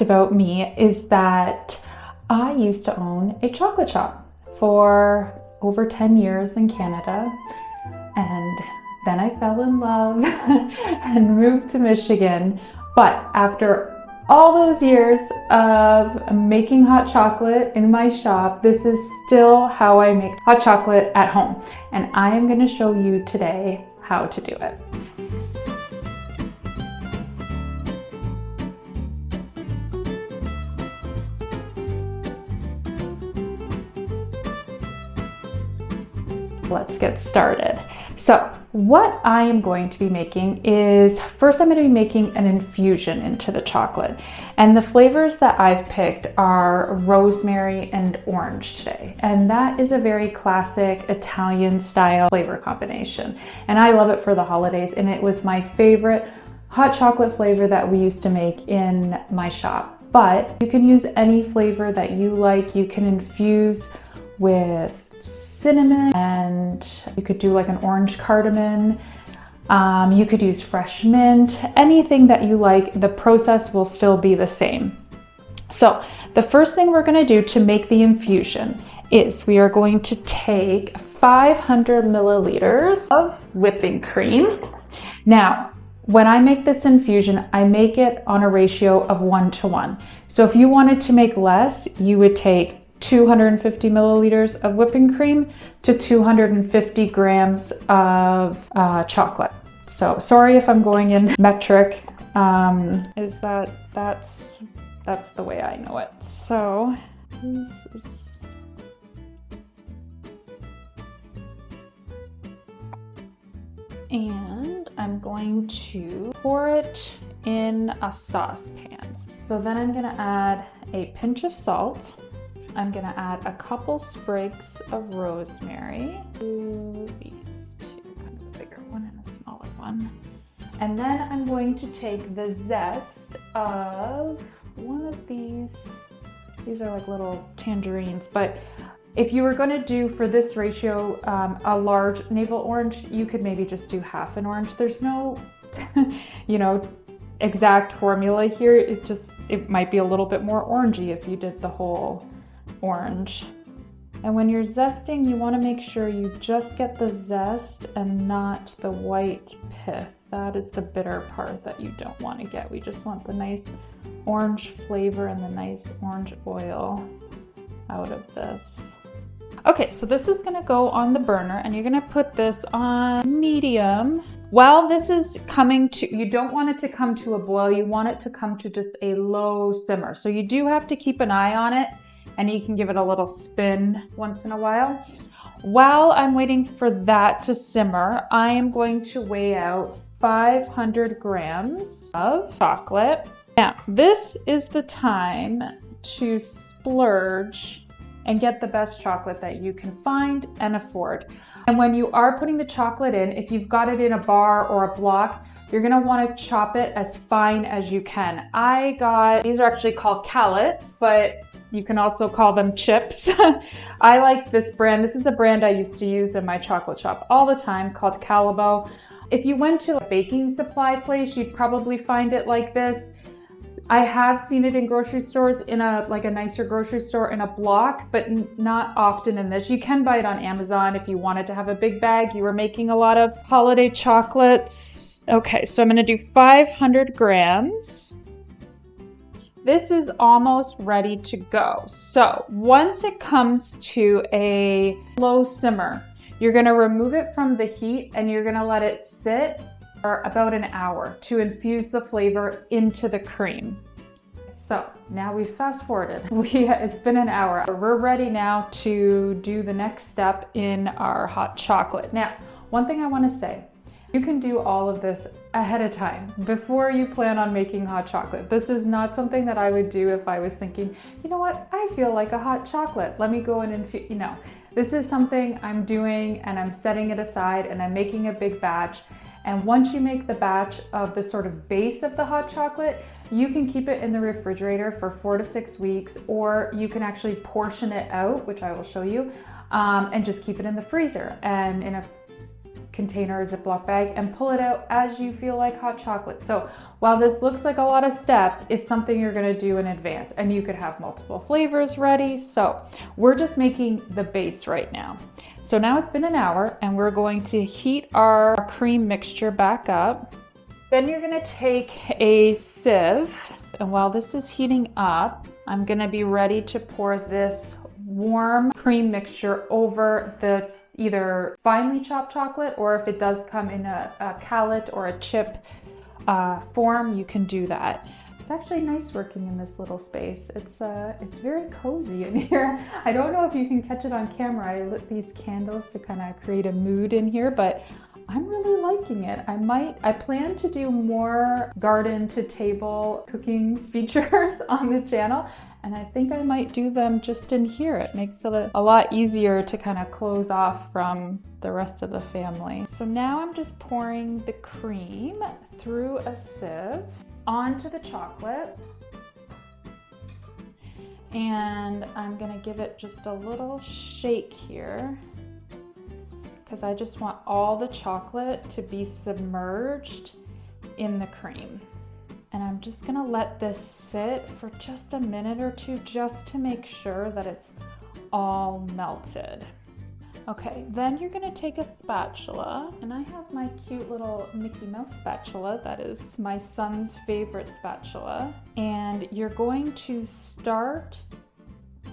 fact about me is that I used to own a chocolate shop for over 10 years in Canada, and then I fell in love and moved to Michigan. But after all those years of making hot chocolate in my shop, this is still how I make hot chocolate at home. And I am going to show you today how to do it. Let's get started. So what I am going to be making is, first I'm going to be making an infusion into the chocolate. And the flavors that I've picked are rosemary and orange today. And that is a very classic Italian style flavor combination. And I love it for the holidays. And it was my favorite hot chocolate flavor that we used to make in my shop. But you can use any flavor that you like. You can infuse with cinnamon, and you could do like an orange cardamom. You could use fresh mint, anything that you like. The process will still be the same. So the first thing we're going to do to make the infusion is we are going to take 500 milliliters of whipping cream. Now, when I make this infusion, I make it on a ratio of 1:1. So if you wanted to make less, you would take 250 milliliters of whipping cream to 250 grams of chocolate. So sorry if I'm going in metric. That's the way I know it. So and I'm going to pour it in a saucepan. So then I'm going to add a pinch of salt. I'm going to add a couple sprigs of rosemary. These two, kind of a bigger one and a smaller one. And then I'm going to take the zest of one of these. These are like little tangerines, but if you were going to do for this ratio a large navel orange, you could maybe just do half an orange. There's no, exact formula here. It might be a little bit more orangey if you did the whole orange. And when you're zesting, you want to make sure you just get the zest and not the white pith. That is the bitter part that you don't want to get. We just want the nice orange flavor and the nice orange oil out of this. Okay, so this is going to go on the burner, and you're going to put this on medium. While this is coming to, you don't want it to come to a boil, you want it to come to just a low simmer. So you do have to keep an eye on it, and you can give it a little spin once in a while. While I'm waiting for that to simmer, I am going to weigh out 500 grams of chocolate. Now, this is the time to splurge and get the best chocolate that you can find and afford. And when you are putting the chocolate in, if you've got it in a bar or a block, you're gonna wanna chop it as fine as you can. These are actually called calots, but you can also call them chips. I like this brand. This is the brand I used to use in my chocolate shop all the time, called Calabo. If you went to a baking supply place, you'd probably find it like this. I have seen it in grocery stores, in a nicer grocery store in a block, but not often in this. You can buy it on Amazon if you wanted to have a big bag. You were making a lot of holiday chocolates. Okay, so I'm gonna do 500 grams. This is almost ready to go. So once it comes to a low simmer, you're gonna remove it from the heat and you're gonna let it sit for about an hour to infuse the flavor into the cream. So now we've fast forwarded. It's been an hour. We're ready now to do the next step in our hot chocolate. Now, one thing I want to say, you can do all of this ahead of time before you plan on making hot chocolate. This is not something that I would do if I was thinking, you know what, I feel like a hot chocolate. Let me go in and, this is something I'm doing and I'm setting it aside and I'm making a big batch. And once you make the batch of the sort of base of the hot chocolate, you can keep it in the refrigerator for 4 to 6 weeks, or you can actually portion it out, which I will show you, and just keep it in the freezer. And in a container or Ziploc bag and pull it out as you feel like hot chocolate. So while this looks like a lot of steps, it's something you're gonna do in advance, and you could have multiple flavors ready. So we're just making the base right now. So now it's been an hour and we're going to heat our cream mixture back up. Then you're gonna take a sieve, and while this is heating up, I'm gonna be ready to pour this warm cream mixture over the either finely chopped chocolate, or if it does come in a callet or a chip form, you can do that. It's actually nice working in this little space. It's very cozy in here. I don't know if you can catch it on camera. I lit these candles to kind of create a mood in here, but I'm really liking it. I plan to do more garden to table cooking features on the channel, and I think I might do them just in here. It makes it a lot easier to kind of close off from the rest of the family. So now I'm just pouring the cream through a sieve onto the chocolate, and I'm gonna give it just a little shake here because I just want all the chocolate to be submerged in the cream. And I'm just gonna let this sit for just a minute or two just to make sure that it's all melted. Okay, then you're gonna take a spatula, and I have my cute little Mickey Mouse spatula. That is my son's favorite spatula. And you're going to start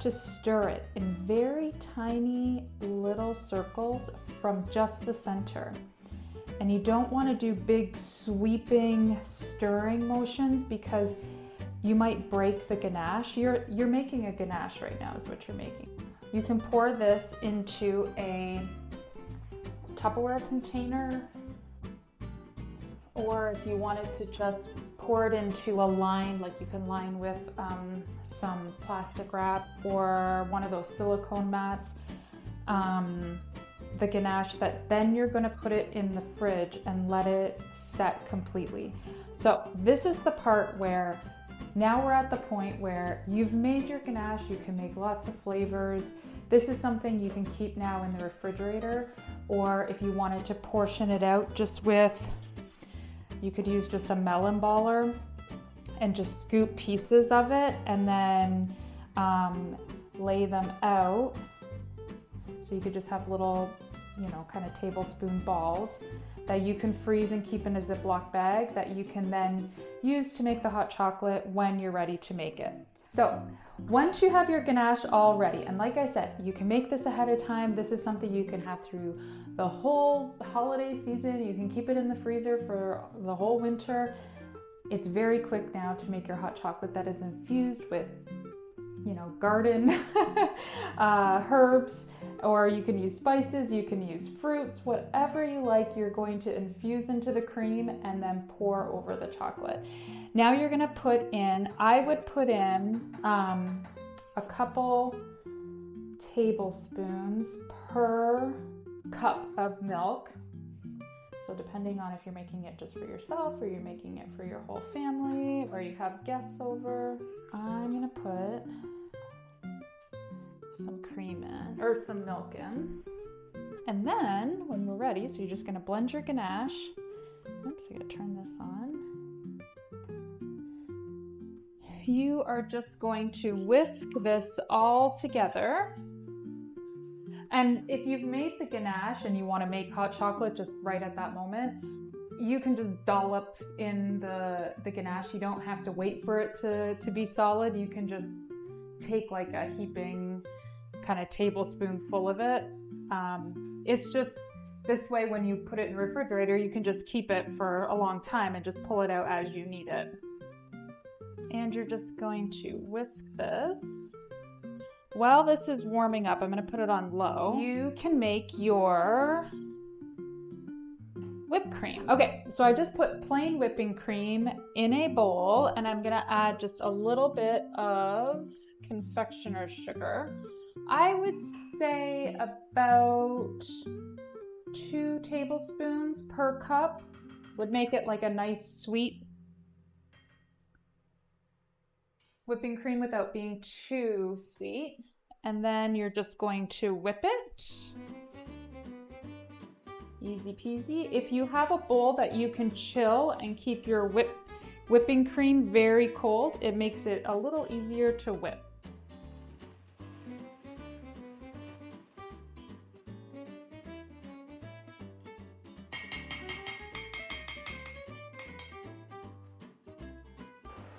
to stir it in very tiny little circles from just the center. And you don't want to do big sweeping stirring motions because you might break the ganache. You're making a ganache right now is what you're making. You can pour this into a Tupperware container, or if you wanted to just pour it into a line, like you can line with some plastic wrap or one of those silicone mats, the ganache, that then you're going to put it in the fridge and let it set completely. So this is the part where now we're at the point where you've made your ganache. You can make lots of flavors. This is something you can keep now in the refrigerator, or if you wanted to portion it out just with, you could use just a melon baller and just scoop pieces of it and then lay them out. So you could just have little, kind of tablespoon balls that you can freeze and keep in a Ziploc bag that you can then use to make the hot chocolate when you're ready to make it. So once you have your ganache all ready, and like I said, you can make this ahead of time. This is something you can have through the whole holiday season. You can keep it in the freezer for the whole winter. It's very quick now to make your hot chocolate that is infused with, garden herbs, or you can use spices, you can use fruits, whatever you like. You're going to infuse into the cream and then pour over the chocolate. Now you're gonna put in, I would put in a couple tablespoons per cup of milk. So depending on if you're making it just for yourself or you're making it for your whole family or you have guests over, I'm gonna put some cream in, or some milk in. And then when we're ready, so you're just gonna blend your ganache. Oops, I gotta turn this on. You are just going to whisk this all together. And if you've made the ganache and you want to make hot chocolate just right at that moment, you can just dollop in the ganache. You don't have to wait for it to be solid. You can just take like a heaping kind of tablespoon full of it. It's just this way, when you put it in the refrigerator, you can just keep it for a long time and just pull it out as you need it. And you're just going to whisk this. While this is warming up, I'm going to put it on low. You can make your whipped cream. Okay, so I just put plain whipping cream in a bowl, and I'm going to add just a little bit of confectioner's sugar. I would say about 2 tablespoons per cup would make it like a nice sweet whipping cream without being too sweet. And then you're just going to whip it. Easy peasy. If you have a bowl that you can chill and keep your whipping cream very cold, it makes it a little easier to whip.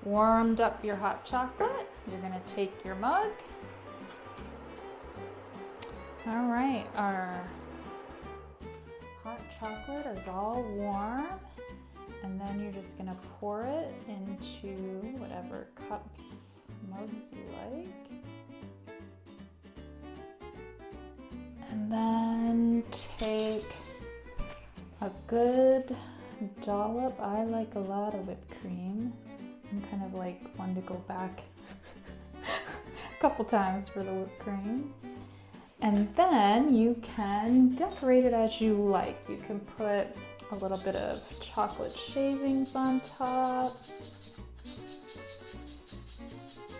Warmed up your hot chocolate. You're gonna take your mug. All right, our hot chocolate is all warm. And then you're just gonna pour it into whatever cups, mugs you like. And then take a good dollop. I like a lot of whipped cream. I'm kind of like one to go back a couple times for the whipped cream. And then you can decorate it as you like. You can put a little bit of chocolate shavings on top.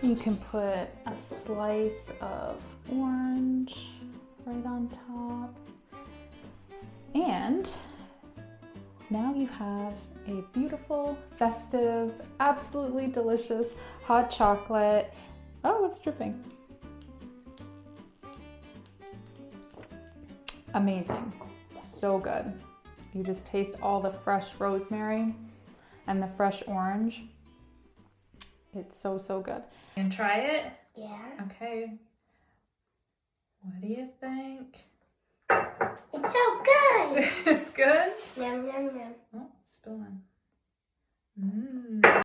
You can put a slice of orange right on top. And now you have a beautiful, festive, absolutely delicious hot chocolate. Oh, it's dripping. Amazing, so good. You just taste all the fresh rosemary and the fresh orange. It's so, so good. You can try it? Yeah. Okay. What do you think? It's so good. It's good? Yum, yum, yum. Oh, spilling. Mmm.